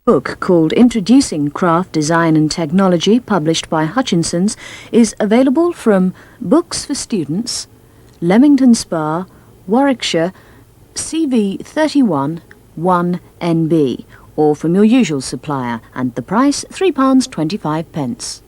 Book called Introducing Craft Design and Technology, published by Hutchinson's, is available from Books for Students, Leamington Spa, Warwickshire, CV 31 1NB, or from your usual supplier, and the price £3.25.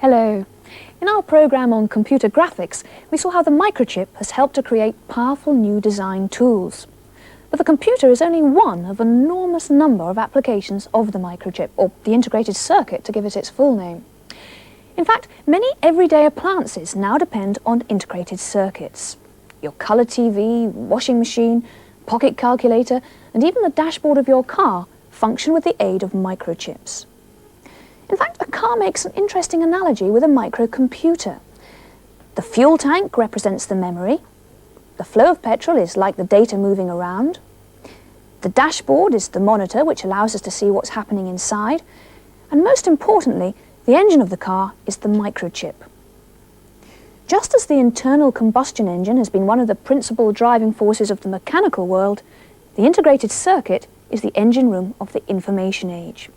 Hello. In our programme on computer graphics, we saw how the microchip has helped to create powerful new design tools. But the computer is only one of an enormous number of applications of the microchip, or the integrated circuit to give it its full name. In fact, many everyday appliances now depend on integrated circuits. Your colour TV, washing machine, pocket calculator, and even the dashboard of your car function with the aid of microchips. In fact, a car makes an interesting analogy with a microcomputer. The fuel tank represents the memory. The flow of petrol is like the data moving around. The dashboard is the monitor, which allows us to see what's happening inside. And most importantly, the engine of the car is the microchip. Just as the internal combustion engine has been one of the principal driving forces of the mechanical world, the integrated circuit is the engine room of the information age.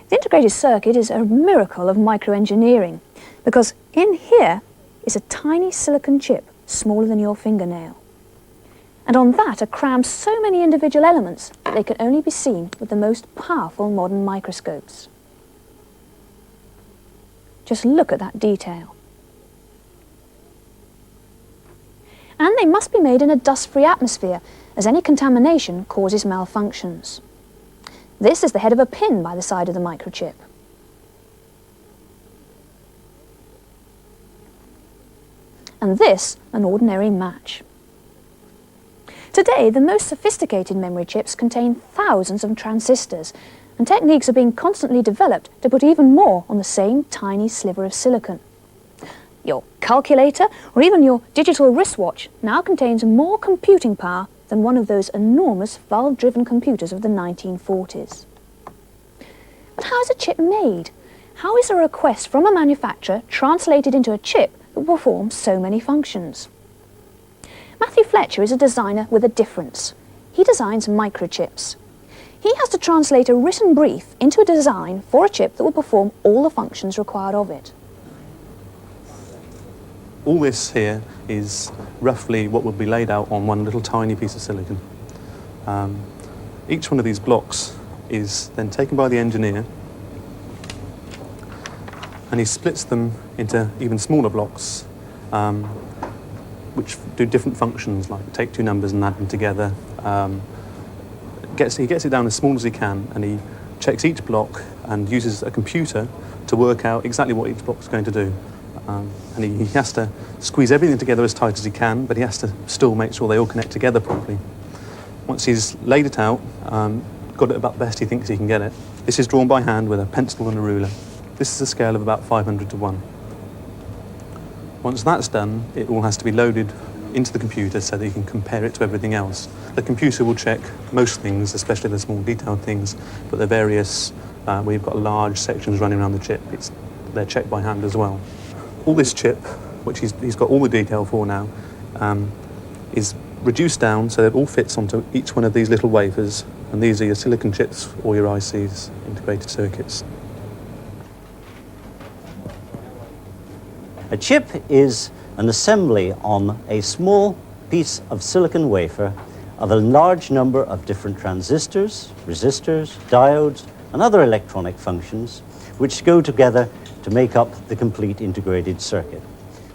The integrated circuit is a miracle of microengineering, because in here is a tiny silicon chip smaller than your fingernail. And on that are crammed so many individual elements that they can only be seen with the most powerful modern microscopes. Just look at that detail. And they must be made in a dust-free atmosphere, as any contamination causes malfunctions. This is the head of a pin by the side of the microchip. And this, an ordinary match. Today, the most sophisticated memory chips contain thousands of transistors, and techniques are being constantly developed to put even more on the same tiny sliver of silicon. Your calculator, or even your digital wristwatch, now contains more computing power than one of those enormous valve-driven computers of the 1940s. But how is a chip made? How is a request from a manufacturer translated into a chip that will perform so many functions? Matthew Fletcher is a designer with a difference. He designs microchips. He has to translate a written brief into a design for a chip that will perform all the functions required of it. All this here is roughly what would be laid out on one little tiny piece of silicon. Each one of these blocks is then taken by the engineer, and he splits them into even smaller blocks, which do different functions, like take two numbers and add them together. He gets it down as small as he can, and he checks each block and uses a computer to work out exactly what each block is going to do. And he has to squeeze everything together as tight as he can, but he has to still make sure they all connect together properly. Once he's laid it out, got it about the best he thinks he can get it, this is drawn by hand with a pencil and a ruler. This is a scale of about 500 to 1. Once that's done, it all has to be loaded into the computer so that you can compare it to everything else. The computer will check most things, especially the small detailed things, but the various, where you've got large sections running around the chip, they're checked by hand as well. All this chip, which he's got all the detail for now, is reduced down so that it all fits onto each one of these little wafers, and these are your silicon chips or your ICs, integrated circuits. A chip is an assembly on a small piece of silicon wafer of a large number of different transistors, resistors, diodes, and other electronic functions which go together to make up the complete integrated circuit.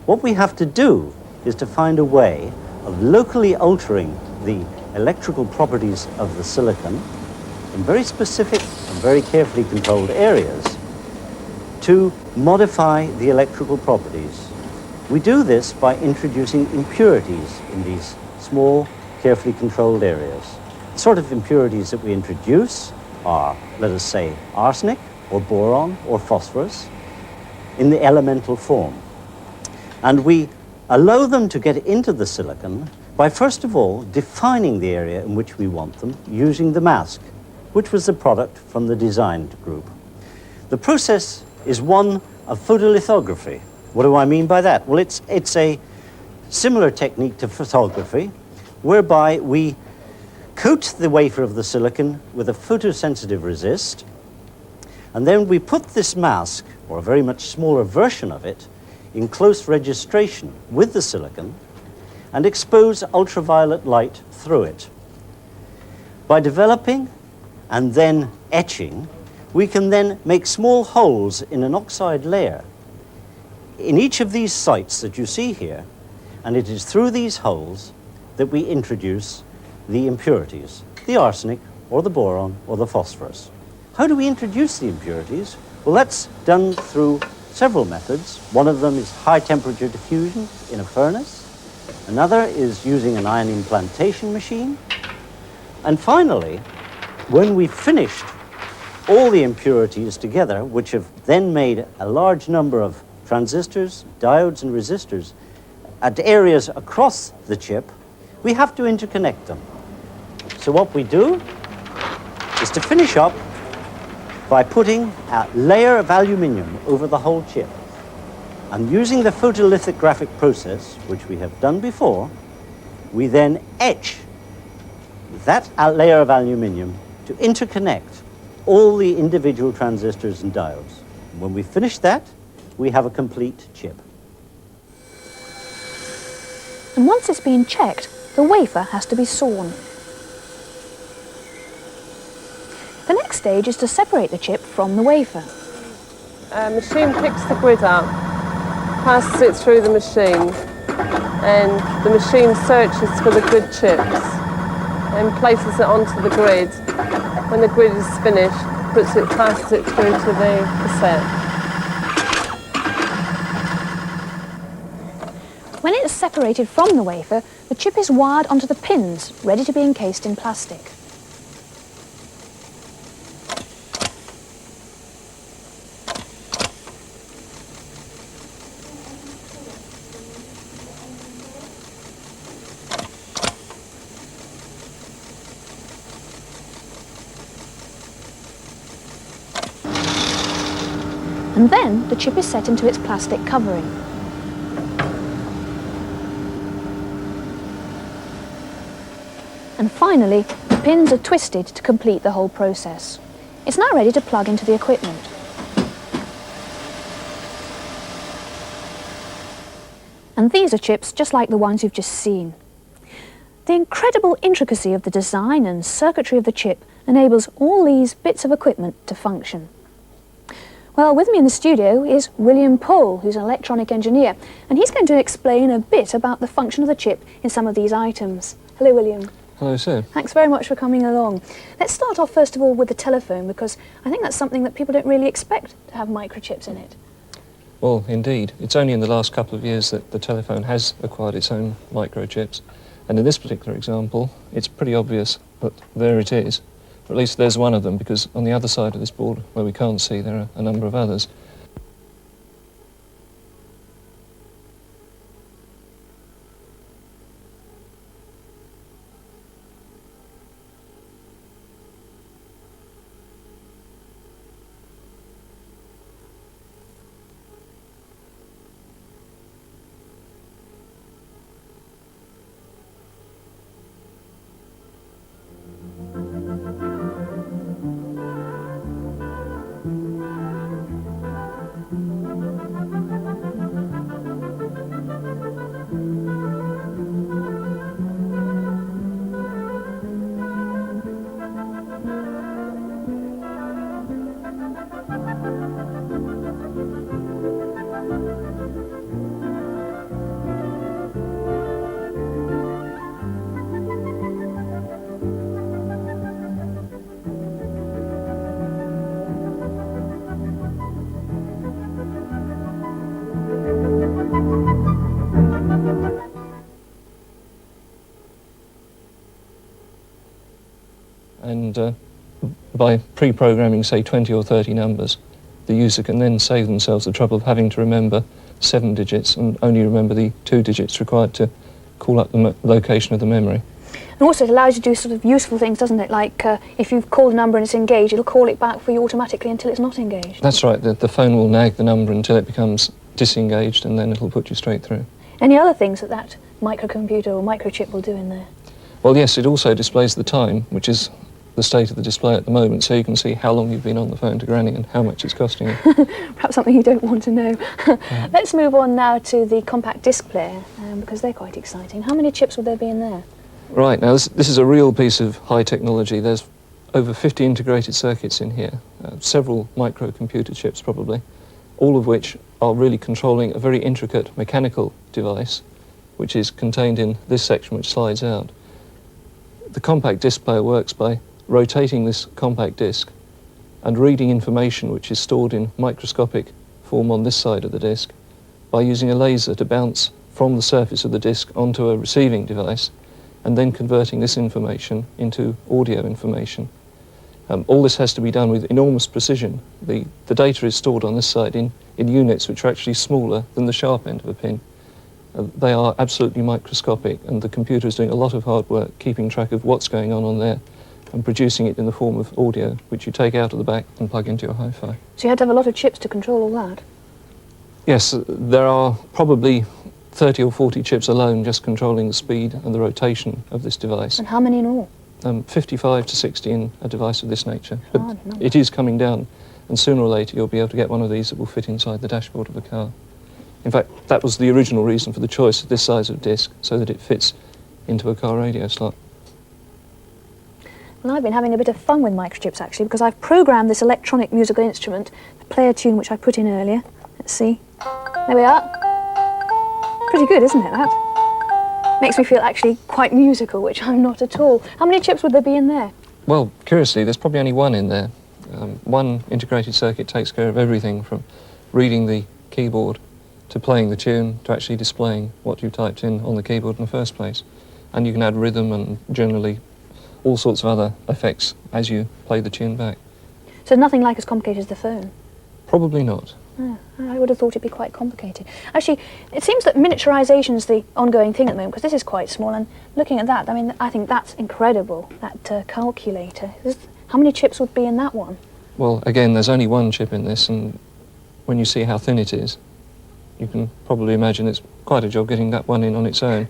What we have to do is to find a way of locally altering the electrical properties of the silicon in very specific and very carefully controlled areas to modify the electrical properties. We do this by introducing impurities in these small carefully controlled areas. The sort of impurities that we introduce are, let us say, arsenic or boron or phosphorus in the elemental form. And we allow them to get into the silicon by, first of all, defining the area in which we want them using the mask, which was the product from the designed group. The process is one of photolithography. What do I mean by that? Well, it's a similar technique to photography, whereby we coat the wafer of the silicon with a photosensitive resist, and then we put this mask, or a very much smaller version of it, in close registration with the silicon and expose ultraviolet light through it. By developing and then etching, we can then make small holes in an oxide layer in each of these sites that you see here, and it is through these holes that we introduce the impurities, the arsenic or the boron or the phosphorus. How do we introduce the impurities? Well, that's done through several methods. One of them is high temperature diffusion in a furnace. Another is using an ion implantation machine. And finally, when we've finished all the impurities together, which have then made a large number of transistors, diodes, and resistors at areas across the chip, we have to interconnect them. So what we do is to finish up by putting a layer of aluminium over the whole chip. And using the photolithographic process, which we have done before, we then etch that layer of aluminium to interconnect all the individual transistors and diodes. And when we finish that, we have a complete chip. And once it's been checked, the wafer has to be sawn. The next stage is to separate the chip from the wafer. Machine picks the grid up, passes it through the machine, and the machine searches for the good chips and places it onto the grid. When the grid is finished, passes it through to the cassette. When it is separated from the wafer, the chip is wired onto the pins, ready to be encased in plastic. And then the chip is set into its plastic covering. And finally, the pins are twisted to complete the whole process. It's now ready to plug into the equipment. And these are chips just like the ones you've just seen. The incredible intricacy of the design and circuitry of the chip enables all these bits of equipment to function. Well, with me in the studio is William Pohl, who's an electronic engineer, and he's going to explain a bit about the function of the chip in some of these items. Hello, William. Hello, Sue. Thanks very much for coming along. Let's start off first of all with the telephone, because I think that's something that people don't really expect to have microchips in it. Well, indeed. It's only in the last couple of years that the telephone has acquired its own microchips. And in this particular example, it's pretty obvious that there it is. Or at least there's one of them, because on the other side of this board, where we can't see, there are a number of others. and by pre-programming, say, 20 or 30 numbers, the user can then save themselves the trouble of having to remember 7 digits and only remember the 2 digits required to call up the location of the memory. And also it allows you to do sort of useful things, doesn't it? Like if you've called a number and it's engaged, it'll call it back for you automatically until it's not engaged. That's right. The phone will nag the number until it becomes disengaged, and then it'll put you straight through. Any other things that that microcomputer or microchip will do in there? Well, yes, it also displays the time, which is the state of the display at the moment, so you can see how long you've been on the phone to Granny and how much it's costing you. Perhaps something you don't want to know. Let's move on now to the compact disc player, because they're quite exciting. How many chips will there be in there? Right, now this is a real piece of high technology. There's over 50 integrated circuits in here, several microcomputer chips probably, all of which are really controlling a very intricate mechanical device, which is contained in this section which slides out. The compact disc player works by rotating this compact disc and reading information which is stored in microscopic form on this side of the disc by using a laser to bounce from the surface of the disc onto a receiving device and then converting this information into audio information. All this has to be done with enormous precision. The data is stored on this side in units which are actually smaller than the sharp end of a pin. They are absolutely microscopic, and the computer is doing a lot of hard work keeping track of what's going on there and producing it in the form of audio, which you take out of the back and plug into your hi-fi. So you had to have a lot of chips to control all that? Yes, there are probably 30 or 40 chips alone just controlling the speed and the rotation of this device. And how many in all? 55 to 60 in a device of this nature. But Hard enough. it is coming down, and sooner or later you'll be able to get one of these that will fit inside the dashboard of a car. In fact, that was the original reason for the choice of this size of disc, so that it fits into a car radio slot. Well, I've been having a bit of fun with microchips actually, because I've programmed this electronic musical instrument to play a tune which I put in earlier. Let's see. There we are. Pretty good, isn't it, that? Makes me feel actually quite musical, which I'm not at all. How many chips would there be in there? Well, curiously, there's probably only one in there. One integrated circuit takes care of everything from reading the keyboard to playing the tune to actually displaying what you typed in on the keyboard in the first place. And you can add rhythm and generally all sorts of other effects as you play the tune back. So nothing like as complicated as the phone? Probably not. Oh, I would have thought it'd be quite complicated. Actually, it seems that miniaturisation is the ongoing thing at the moment, because this is quite small, and looking at that, I mean, I think that's incredible, that calculator. How many chips would be in that one? Well, again, there's only one chip in this, and when you see how thin it is, you can probably imagine it's quite a job getting that one in on its own.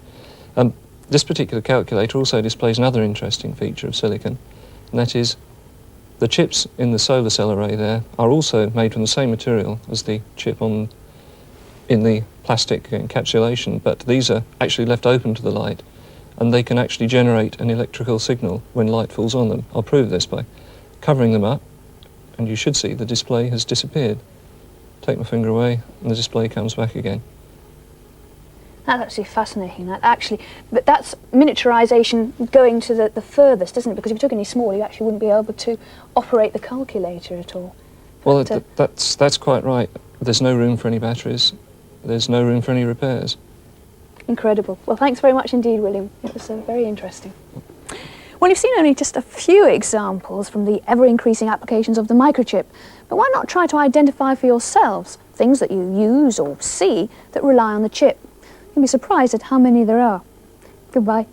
This particular calculator also displays another interesting feature of silicon, and that is the chips in the solar cell array there are also made from the same material as the chip in the plastic encapsulation, but these are actually left open to the light, and they can actually generate an electrical signal when light falls on them. I'll prove this by covering them up, and you should see the display has disappeared. Take my finger away, and the display comes back again. That's actually fascinating, that actually. But that's miniaturisation going to the furthest, isn't it? Because if you took any smaller, you actually wouldn't be able to operate the calculator at all. Well, that's quite right. There's no room for any batteries. There's no room for any repairs. Incredible. Well, thanks very much indeed, William. It was very interesting. Well, you've seen only just a few examples from the ever-increasing applications of the microchip, but why not try to identify for yourselves things that you use or see that rely on the chip? You'll be surprised at how many there are. Goodbye.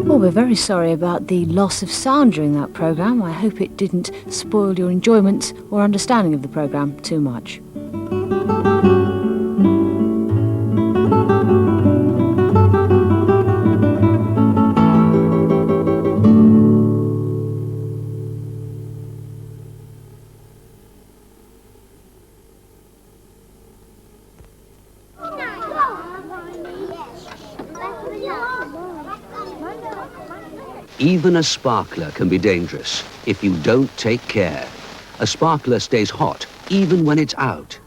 Well, we're very sorry about the loss of sound during that programme. I hope it didn't spoil your enjoyment or understanding of the programme too much. Even a sparkler can be dangerous if you don't take care. A sparkler stays hot even when it's out.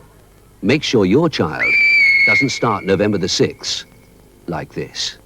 Make sure your child doesn't start November the 6th like this.